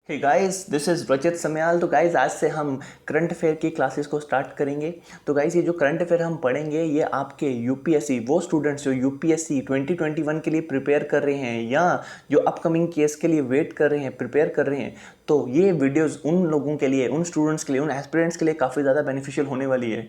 Hey guys, this is रचित समयाल। तो guys, आज से हम करंट अफेयर की क्लासेस को स्टार्ट करेंगे। तो गाइस, ये जो करंट अफेयर हम पढ़ेंगे ये आपके यूपीएससी, वो स्टूडेंट्स जो यूपीएससी 2021 के लिए प्रिपेयर कर रहे हैं या जो अपकमिंग केस के लिए वेट कर रहे हैं, प्रिपेयर कर रहे हैं, तो ये वीडियोस उन लोगों के लिए, उन स्टूडेंट्स के लिए, उन एस्पिरेंट्स के लिए काफ़ी ज़्यादा बेनिफिशियल होने वाली है।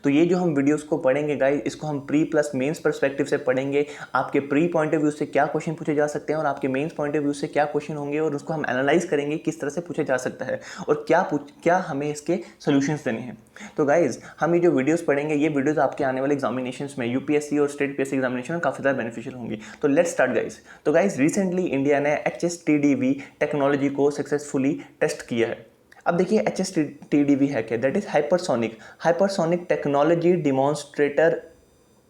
तो ये जो हम वीडियोस को पढ़ेंगे गाइस, इसको हम प्री प्लस मेंस पर्सपेक्टिव से पढ़ेंगे। आपके प्री पॉइंट ऑफ व्यू से क्या क्वेश्चन पूछे जा सकते हैं और आपके मेंस पॉइंट ऑफ व्यू से क्या क्वेश्चन होंगे, और उसको हम एनालाइज करेंगे किस तरह से पूछे जा सकता है और क्या हमें इसके सोल्यूशंस देने हैं। तो गाइज, हम ये जो वीडियोस पढ़ेंगे, ये वीडियोस आपके आने वाले एग्जामिनेशंस में, यूपीएससी और स्टेट पीएससी एग्जामिनेशन में काफ़ी ज़्यादा बेनिफिशियल होंगी। तो लेट्स स्टार्ट गाइज। तो गाइज, रिसेंटली इंडिया ने HSTDV टेक्नोलॉजी को सक्सेसफुली टेस्ट किया है। अब देखिए HSTDV है क्या? That is hypersonic technology demonstrator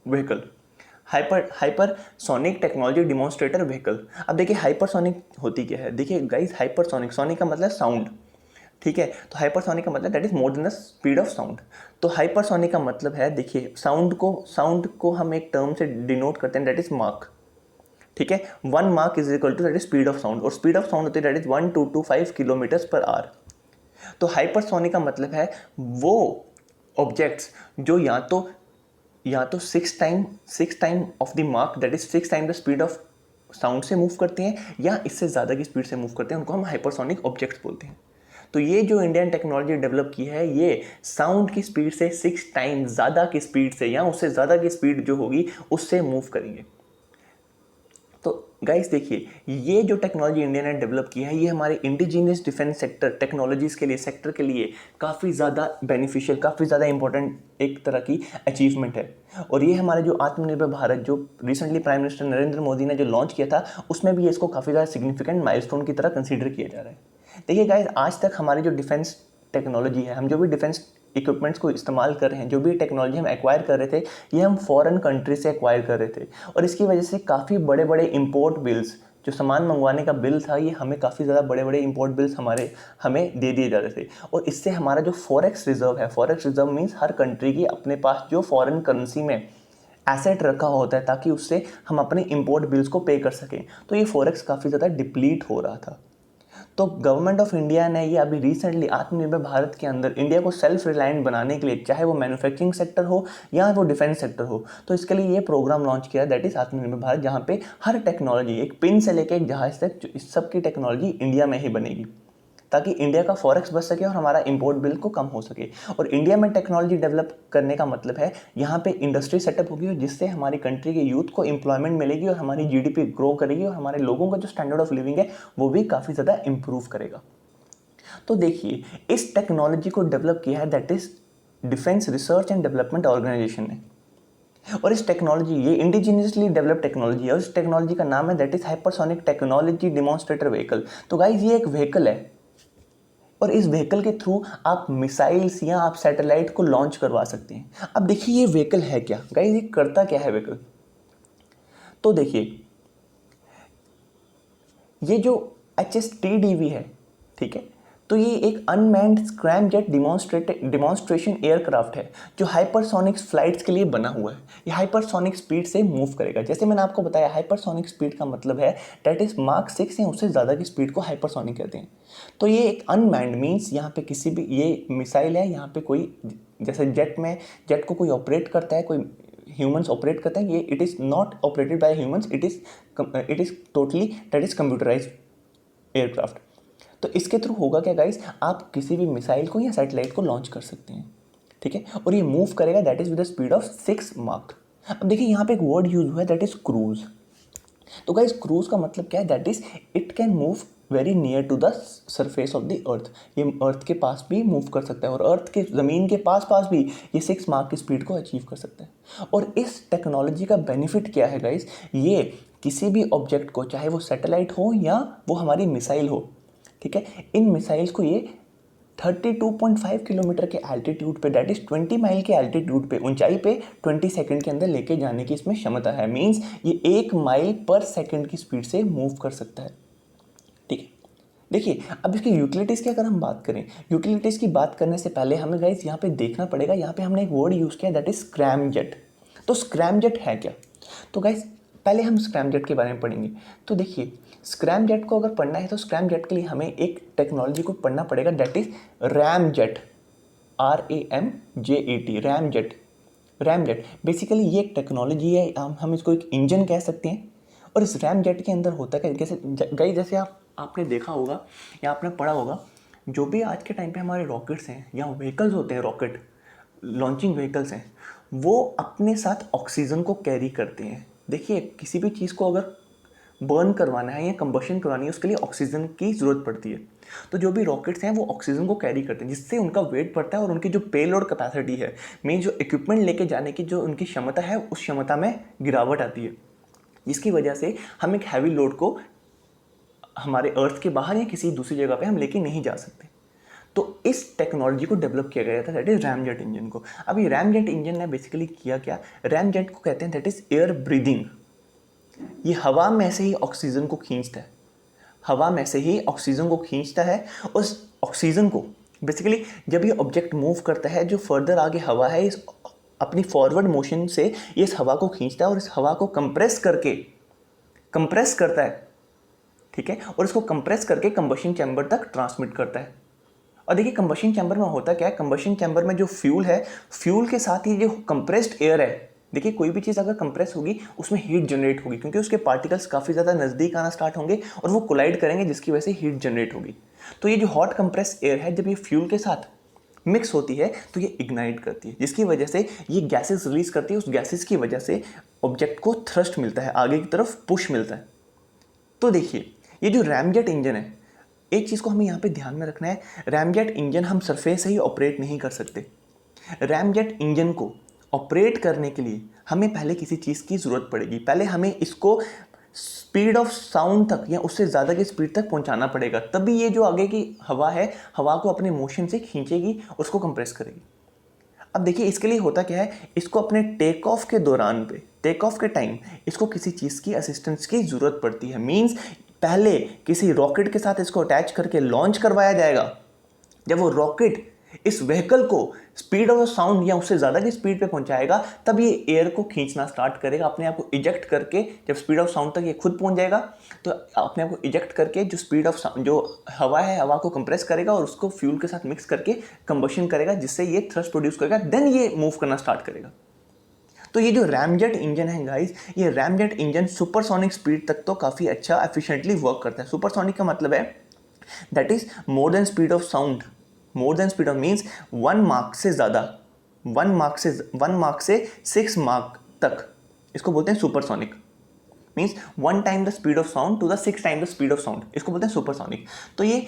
vehicle. Hypersonic technology demonstrator vehicle. अब देखिए हाइपरसोनिक होती क्या है। देखिए गाइस, हाइपरसोनिक, सोनिक का मतलब साउंड, ठीक है। तो हाइपरसोनिक का मतलब that is more than the speed of sound. तो हाइपरसोनिक का मतलब है, देखिए साउंड को हम एक टर्म से डिनोट करते हैं, दैट इज मार्क, ठीक है। 1 मार्क is equal to that is speed of sound, और स्पीड ऑफ साउंड होती है that is 1225 kilometre per hour. तो हाइपरसोनिक का मतलब है वो ऑब्जेक्ट्स जो या तो सिक्स टाइम ऑफ द मार्क, that is 6 time the speed of sound से मूव करते हैं, या इससे ज़्यादा की स्पीड से मूव करते हैं, उनको हम हाइपरसोनिक ऑब्जेक्ट्स बोलते हैं। तो ये जो इंडियन टेक्नोलॉजी डेवलप की है, ये साउंड की स्पीड से 6 टाइम ज़्यादा की स्पीड से या उससे ज़्यादा की स्पीड जो होगी उससे मूव करेंगे। तो गाइस देखिए, ये जो टेक्नोलॉजी इंडिया ने डेवलप की है, ये हमारे इंडिजीनियस डिफेंस सेक्टर टेक्नोलॉजीज के लिए, सेक्टर के लिए काफ़ी ज़्यादा बेनिफिशियल, काफ़ी ज़्यादा इंपॉर्टेंट एक तरह की अचीवमेंट है। और ये हमारे जो आत्मनिर्भर भारत, जो recently prime minister Narendra Modi ने जो लॉन्च किया था, उसमें भी इसको काफ़ी ज़्यादा सिग्निफिकेंट माइलस्टोन की तरह कंसीडर किया जा रहा है। देखिए गाइस, आज तक हमारी जो डिफेंस टेक्नोलॉजी है, हम जो भी डिफेंस इक्विपमेंट्स को इस्तेमाल कर रहे हैं, जो भी टेक्नोलॉजी हम एक्वायर कर रहे थे, ये हम फॉरेन कंट्री से एक्वायर कर रहे थे, और इसकी वजह से काफ़ी बड़े बड़े इंपोर्ट बिल्स, जो सामान मंगवाने का बिल था, ये हमें काफ़ी ज़्यादा बड़े बड़े इंपोर्ट बिल्स हमें दे दिए जाते थे। और इससे हमारा जो फॉरेक्स रिजर्व है, फॉरेक्स रिजर्व मीन्स हर कंट्री की अपने पास जो फॉरेन करेंसी में एसेट रखा होता है, ताकि उससे हम अपने इंपोर्ट बिल्स को पे कर सकें। तो ये फॉरेक्स काफ़ी ज़्यादा डिप्लीट हो रहा था। तो गवर्नमेंट ऑफ इंडिया ने ये अभी रिसेंटली आत्मनिर्भर भारत के अंदर इंडिया को सेल्फ रिलायंट बनाने के लिए, चाहे वो मैन्युफैक्चरिंग सेक्टर हो या वो डिफेंस सेक्टर हो, तो इसके लिए ये प्रोग्राम लॉन्च किया, दैट इज आत्मनिर्भर भारत, जहाँ पे हर टेक्नोलॉजी, एक पिन से लेकर एक जहाज तक, इस सब की टेक्नोलॉजी इंडिया में ही बनेगी, ताकि इंडिया का फॉरेक्स बच सके और हमारा इंपोर्ट बिल को कम हो सके। और इंडिया में टेक्नोलॉजी डेवलप करने का मतलब है यहाँ पे इंडस्ट्री सेटअप होगी, जिससे हमारी कंट्री के यूथ को एम्प्लॉयमेंट मिलेगी और हमारी जीडीपी ग्रो करेगी, और हमारे लोगों का जो स्टैंडर्ड ऑफ लिविंग है वो भी काफ़ी ज़्यादा इंप्रूव करेगा। तो देखिए, इस टेक्नोलॉजी को डेवलप किया है, that is Defence Research and Development Organisation ने। और इस टेक्नोलॉजी, ये इंडिजीनियसली डेवलप टेक्नोलॉजी है, और इस टेक्नोलॉजी का नाम है that is hypersonic technology demonstrator vehicle. तो गाइज, ये एक व्हीकल है, और इस व्हीकल के थ्रू आप मिसाइल्स या आप सैटेलाइट को लॉन्च करवा सकते हैं। अब देखिए, ये व्हीकल है क्या गाइज, ये करता क्या है व्हीकल। तो देखिए, ये जो HSTDV है, ठीक है, तो ये एक unmanned scrum jet demonstration aircraft है, जो हाइपरसोनिक फ्लाइट्स के लिए बना हुआ है। ये हाइपरसोनिक स्पीड से मूव करेगा। जैसे मैंने आपको बताया, हाइपरसोनिक स्पीड का मतलब है दैट इज मार्क 6 या उससे ज़्यादा की स्पीड को हाइपरसोनिक कहते हैं। तो ये एक अनमैन्ड मीन्स, यहाँ पे किसी भी, ये मिसाइल है, यहाँ पे कोई, जैसे जेट को कोई ऑपरेट करता है, कोई ह्यूमंस ऑपरेट करते हैं, ये it is not operated by humans, it is totally that is computerised aircraft. तो इसके थ्रू होगा क्या गाइस, आप किसी भी मिसाइल को या सैटेलाइट को लॉन्च कर सकते हैं, ठीक है, और ये मूव करेगा that is with the speed of 6 मार्क। अब देखिए, यहाँ पे एक वर्ड यूज हुआ है, दैट इज क्रूज। तो गाइस, क्रूज का मतलब क्या है, that is it can move very near to the surface of the earth. ये अर्थ के पास भी मूव कर सकता है, और अर्थ के, ज़मीन के पास पास भी ये 6 मार्क की स्पीड को अचीव कर सकता है। और इस टेक्नोलॉजी का बेनिफिट क्या है गाइस, ये किसी भी ऑब्जेक्ट को, चाहे वो सैटेलाइट हो या वो हमारी मिसाइल हो, ठीक है, इन मिसाइल्स को ये 32.5 किलोमीटर के एल्टीट्यूड पे, दैट इज 20 माइल के एल्टीट्यूड पे, ऊंचाई पे 20 सेकंड के अंदर लेके जाने की इसमें क्षमता है। मींस ये 1 माइल पर सेकंड की स्पीड से मूव कर सकता है, ठीक है। देखिए, अब इसकी यूटिलिटीज़ की अगर हम बात करें, यूटिलिटीज़ की बात करने से पहले हमें गाइस यहाँ पे देखना पड़ेगा, यहाँ पे हमने एक वर्ड यूज़ किया, दैट इज स्क्रैम जेट। तो स्क्रैम जेट है क्या? तो गाइस, पहले हम स्क्रैम जेट के बारे में पढ़ेंगे। तो देखिए, स्क्रैम जेट को अगर पढ़ना है तो स्क्रैम जेट के लिए हमें एक टेक्नोलॉजी को पढ़ना पड़ेगा, that is RAM jet, RAMJET, RAM jet. RAM jet basically ये एक टेक्नोलॉजी है, हम इसको एक इंजन कह सकते हैं। और इस रैम जेट के अंदर होता है कैसे गाइस, जैसे आपने देखा होगा या आपने पढ़ा होगा, जो भी आज के टाइम पे हमारे रॉकेट्स हैं या व्हीकल्स होते हैं, रॉकेट लॉन्चिंग व्हीकल्स हैं, वो अपने साथ ऑक्सीजन को कैरी करते हैं। देखिए किसी भी चीज़ को अगर बर्न करवाना है या कंबशन करवानी है, उसके लिए ऑक्सीजन की ज़रूरत पड़ती है। तो जो भी रॉकेट्स हैं वो ऑक्सीजन को कैरी करते हैं, जिससे उनका वेट बढ़ता है और उनकी जो पेलोड कैपेसिटी है, मेन जो इक्विपमेंट लेके जाने की जो उनकी क्षमता है, उस क्षमता में गिरावट आती है, जिसकी वजह से हम एक हैवी लोड को हमारे अर्थ के बाहर या किसी दूसरी जगह पे हम लेके नहीं जा सकते। तो इस टेक्नोलॉजी को डेवलप किया गया था, दैट इज रैमजेट इंजन को। अब ये रैमजेट इंजन ने बेसिकली किया क्या, रैमजेट को कहते हैं दैट इज एयर ब्रीदिंग। ये हवा में से ही ऑक्सीजन को खींचता है, हवा में से ही ऑक्सीजन को खींचता है। उस ऑक्सीजन को बेसिकली जब ये ऑब्जेक्ट मूव करता है, जो फर्दर आगे हवा है, इस अपनी फॉरवर्ड मोशन से ये इस हवा को खींचता है और इस हवा को कंप्रेस करता है, ठीक है, और इसको कंप्रेस करके कंबशन चैम्बर तक ट्रांसमिट करता है। और देखिए कंबशन चैम्बर में होता क्या है, कंबशन चैम्बर में जो फ्यूल है, फ्यूल के साथ ही जो कंप्रेस्ड एयर है, देखिए कोई भी चीज़ अगर कंप्रेस होगी उसमें हीट जनरेट होगी, क्योंकि उसके पार्टिकल्स काफ़ी ज़्यादा नज़दीक आना स्टार्ट होंगे और वो कोलाइड करेंगे, जिसकी वजह से हीट जनरेट होगी। तो ये जो हॉट कंप्रेस एयर है, जब ये फ्यूल के साथ मिक्स होती है तो ये इग्नाइट करती है, जिसकी वजह से ये गैसेस रिलीज करती है। उस गैसेस की वजह से ऑब्जेक्ट को थ्रस्ट मिलता है, आगे की तरफ पुश मिलता है। तो देखिए ये जो रैमजेट इंजन है, एक चीज़ को हमें यहाँ पे ध्यान में रखना है, रैमजेट इंजन हम सरफेस से ही ऑपरेट नहीं कर सकते। रैमजेट इंजन को ऑपरेट करने के लिए हमें पहले किसी चीज़ की ज़रूरत पड़ेगी। पहले हमें इसको स्पीड ऑफ साउंड तक या उससे ज़्यादा की स्पीड तक पहुंचाना पड़ेगा, तभी ये जो आगे की हवा है, हवा को अपने मोशन से खींचेगी, उसको कंप्रेस करेगी। अब देखिए इसके लिए होता क्या है, इसको अपने टेक ऑफ के दौरान पे, टेक ऑफ के टाइम इसको किसी चीज़ की असिस्टेंस की ज़रूरत पड़ती है। मीन्स पहले किसी रॉकेट के साथ इसको अटैच करके लॉन्च करवाया जाएगा। जब वो रॉकेट इस व्हीकल को स्पीड ऑफ साउंड या उससे ज़्यादा की स्पीड पे पहुंचाएगा, तब ये एयर को खींचना स्टार्ट करेगा, अपने आप को इजेक्ट करके। जब स्पीड ऑफ साउंड तक ये खुद पहुंच जाएगा तो अपने आप को इजेक्ट करके जो स्पीड ऑफ जो हवा है, हवा को कंप्रेस करेगा और उसको फ्यूल के साथ मिक्स करके कंबशन करेगा, जिससे ये थ्रस्ट प्रोड्यूस करेगा, देन ये मूव करना स्टार्ट करेगा। तो ये जो रैमजेट इंजन है गाइस, ये रैमजेट इंजन सुपरसोनिक स्पीड तक तो काफ़ी अच्छा एफिशिएंटली वर्क करता है। सुपरसोनिक का मतलब है that is more than speed of sound. More than speed of means 1 mark से ज़्यादा, 1 मार्क से 6 मार्क तक, इसको बोलते हैं supersonic. Means 1 time the speed of sound to the 6 time the speed of sound, इसको बोलते हैं सुपरसोनिक। तो ये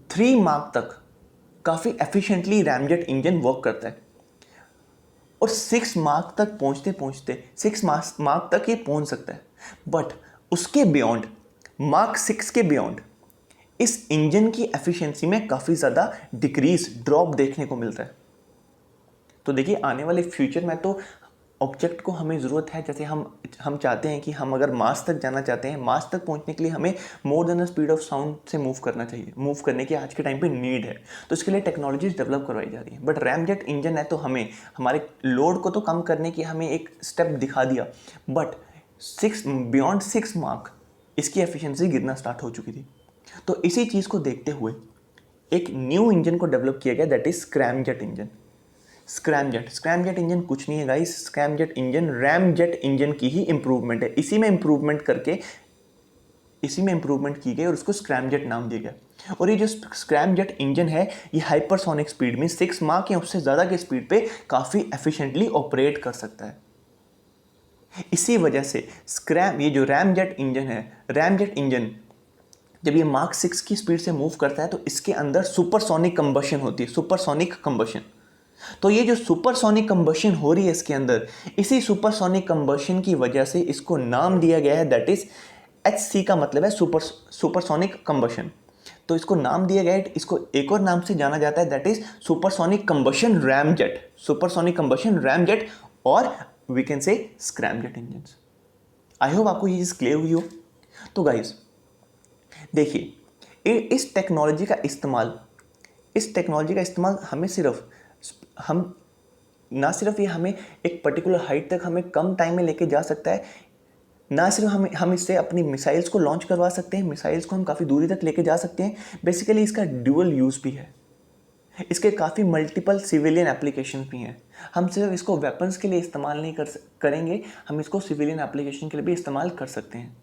3 मार्क तक काफ़ी एफिशिएंटली रैमजेट इंजन वर्क करता है। और 6 मार्क तक पहुंचते पहुंचते 6 मार्क तक ये पहुंच सकता है, बट उसके बियॉन्ड, मार्क 6 के बियॉन्ड इस इंजन की एफिशिएंसी में काफ़ी ज़्यादा डिक्रीज, ड्रॉप देखने को मिलता है। तो देखिए आने वाले फ्यूचर में तो ऑब्जेक्ट को हमें ज़रूरत है, जैसे हम चाहते हैं कि हम अगर मार्स तक जाना चाहते हैं, मार्स तक पहुंचने के लिए हमें more than the speed of sound से मूव करना चाहिए, मूव करने की आज के टाइम पे नीड है। तो इसके लिए टेक्नोलॉजीज डेवलप करवाई जा रही है। बट रैमजेट इंजन है तो हमें हमारे लोड को तो कम करने की हमें एक स्टेप दिखा दिया, बट बियॉन्ड 6 मार्क इसकी एफिशिएंसी गिरना स्टार्ट हो चुकी थी। तो इसी चीज़ को देखते हुए एक न्यू इंजन को डेवलप किया गया, that is scramjet engine. Scramjet engine कुछ नहीं है guys, scramjet engine ramjet engine की ही इंप्रूवमेंट है। इसी में इंप्रूवमेंट की गई और उसको स्क्रैमजेट नाम दिया गया। और ये जो स्क्रैमजेट इंजन है, ये हाइपरसोनिक स्पीड में 6 मार्क या उससे ज़्यादा की स्पीड पे काफ़ी एफिशिएंटली ऑपरेट कर सकता है। इसी वजह से ये जो रैमजेट इंजन है, रैमजेट इंजन जब ये मार्क 6 की स्पीड से मूव करता है तो इसके अंदर सुपरसोनिक कंबशन होती है, सुपरसोनिक कंबशन। तो ये जो सुपरसोनिक कंबशन हो रही है इसके अंदर, इसी सुपरसोनिक कंबशन की वजह से इसको नाम दिया गया है, दैट इज HC का मतलब है सुपरसोनिक कंबशन। तो इसको नाम दिया गया है, इसको एक और नाम से जाना जाता है, that is supersonic combustion ramjet, supersonic combustion ramjet, और we can say scramjet engine. I hope आपको ये चीज़ क्लियर हुई हो। तो गाइज देखिए इस टेक्नोलॉजी का इस्तेमाल ना सिर्फ ये हमें एक पर्टिकुलर हाइट तक हमें कम टाइम में लेके जा सकता है, ना सिर्फ हम इससे अपनी मिसाइल्स को लॉन्च करवा सकते हैं, मिसाइल्स को हम काफ़ी दूरी तक लेके जा सकते हैं। बेसिकली इसका ड्यूअल यूज़ भी है, इसके काफ़ी मल्टीपल सिविलियन एप्लीकेशन भी हैं। हम सिर्फ इसको वेपन्स के लिए इस्तेमाल नहीं करेंगे, हम इसको सिविलियन एप्लीकेशन के लिए भी इस्तेमाल कर सकते हैं।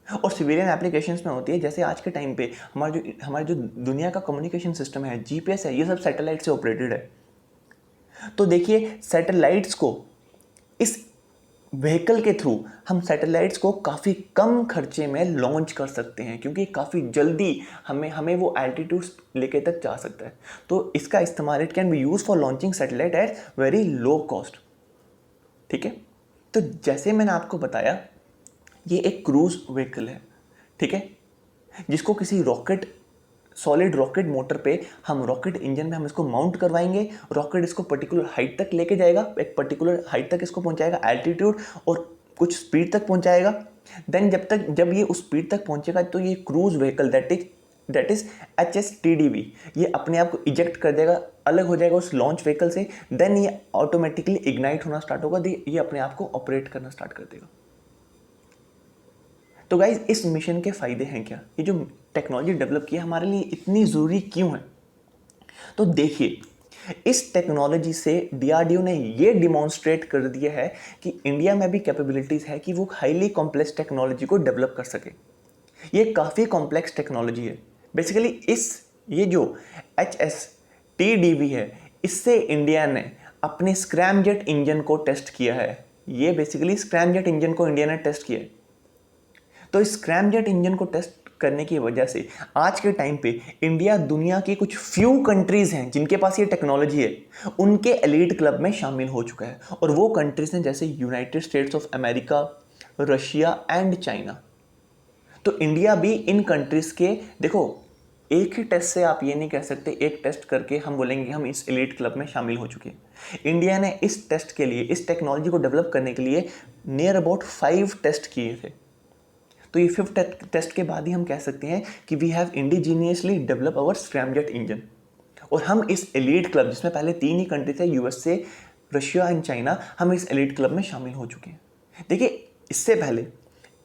और सिविलियन एप्लीकेशंस में होती है जैसे आज के टाइम पे हमारे जो दुनिया का कम्युनिकेशन सिस्टम है, जीपीएस है, ये सब सैटेलाइट से ऑपरेटेड है। तो देखिए सैटेलाइट्स को इस व्हीकल के थ्रू हम सैटेलाइट्स को काफ़ी कम खर्चे में लॉन्च कर सकते हैं, क्योंकि काफ़ी जल्दी हमें वो एल्टीट्यूड्स लेके तक जा सकता है। तो इसका इस्तेमाल it can be use for launching satellite at very low cost. ठीक है, तो जैसे मैंने आपको बताया ये एक क्रूज व्हीकल है, ठीक है, जिसको किसी सॉलिड रॉकेट मोटर पे हम रॉकेट इंजन में हम इसको माउंट करवाएंगे। रॉकेट इसको पर्टिकुलर हाइट तक लेके जाएगा, एक पर्टिकुलर हाइट तक इसको पहुंचाएगा, एल्टीट्यूड और कुछ स्पीड तक पहुंचाएगा। देन जब ये उस स्पीड तक पहुंचेगा तो ये cruise vehicle that is HSTDV ये अपने आप को इजेक्ट कर देगा, अलग हो जाएगा उस लॉन्च व्हीकल से। देन ये ऑटोमेटिकली इग्नाइट होना स्टार्ट होगा, ये अपने आप को ऑपरेट करना स्टार्ट कर देगा। तो गाइज इस मिशन के फ़ायदे हैं क्या, ये जो टेक्नोलॉजी डेवलप की है हमारे लिए इतनी ज़रूरी क्यों है? तो देखिए इस टेक्नोलॉजी से DRDO ने ये डिमॉन्स्ट्रेट कर दिया है कि इंडिया में भी कैपेबिलिटीज़ है कि वो हाईली कॉम्प्लेक्स टेक्नोलॉजी को डेवलप कर सके। ये काफ़ी कॉम्प्लेक्स टेक्नोलॉजी है। बेसिकली ये जो HSTDV है, इससे इंडिया ने अपने स्क्रैमजेट इंजन को टेस्ट किया है। ये बेसिकली स्क्रैमजेट इंजन को इंडिया ने टेस्ट किया है। तो इस स्क्रैमजेट इंजन को टेस्ट करने की वजह से आज के टाइम पे इंडिया दुनिया की कुछ फ्यू कंट्रीज़ हैं जिनके पास ये टेक्नोलॉजी है, उनके एलीट क्लब में शामिल हो चुका है। और वो कंट्रीज़ हैं जैसे United states of America, Russia and China. तो इंडिया भी इन कंट्रीज़ के, देखो एक ही टेस्ट से आप ये नहीं कह सकते, एक टेस्ट करके हम बोलेंगे हम इस एलीट क्लब में शामिल हो चुके हैं। इंडिया ने इस टेस्ट के लिए, इस टेक्नोलॉजी को डेवलप करने के लिए नियर अबाउट 5 टेस्ट किए थे। तो ये 5th टेस्ट के बाद ही हम कह सकते हैं कि we have indigenously develop our scramjet engine. और हम इस एलीट क्लब, जिसमें पहले 3 ही कंट्री थे, USA, रशिया एंड चाइना, हम इस एलीट क्लब में शामिल हो चुके हैं। देखिए इससे पहले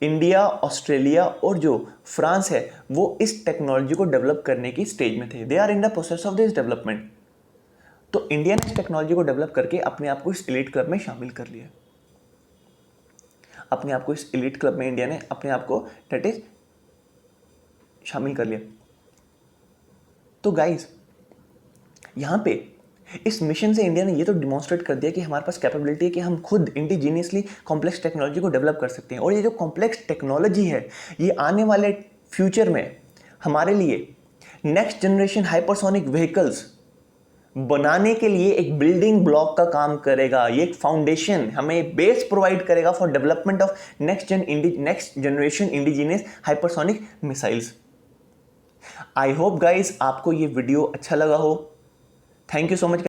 इंडिया, ऑस्ट्रेलिया और जो फ्रांस है वो इस टेक्नोलॉजी को डेवलप करने की स्टेज में थे। They are in the process of this development. तो इंडिया ने इस टेक्नोलॉजी को डेवलप करके अपने आप को इस एलीट क्लब में शामिल कर लिया। अपने आप को इस एलीट क्लब में इंडिया ने अपने आप को दैट इज शामिल कर लिया। तो गाइस यहाँ पे इस मिशन से इंडिया ने ये तो डिमॉन्स्ट्रेट कर दिया कि हमारे पास कैपेबिलिटी है कि हम खुद इंडिजीनियसली कॉम्प्लेक्स टेक्नोलॉजी को डेवलप कर सकते हैं। और ये जो कॉम्प्लेक्स टेक्नोलॉजी है ये आने वाले फ्यूचर में हमारे लिए नेक्स्ट जनरेशन हाइपरसोनिक व्हीकल्स बनाने के लिए एक बिल्डिंग ब्लॉक का काम करेगा। ये एक फाउंडेशन, हमें बेस प्रोवाइड करेगा for development of next generation indigenous hypersonic missiles. I hope guys आपको ये वीडियो अच्छा लगा हो। Thank you so much.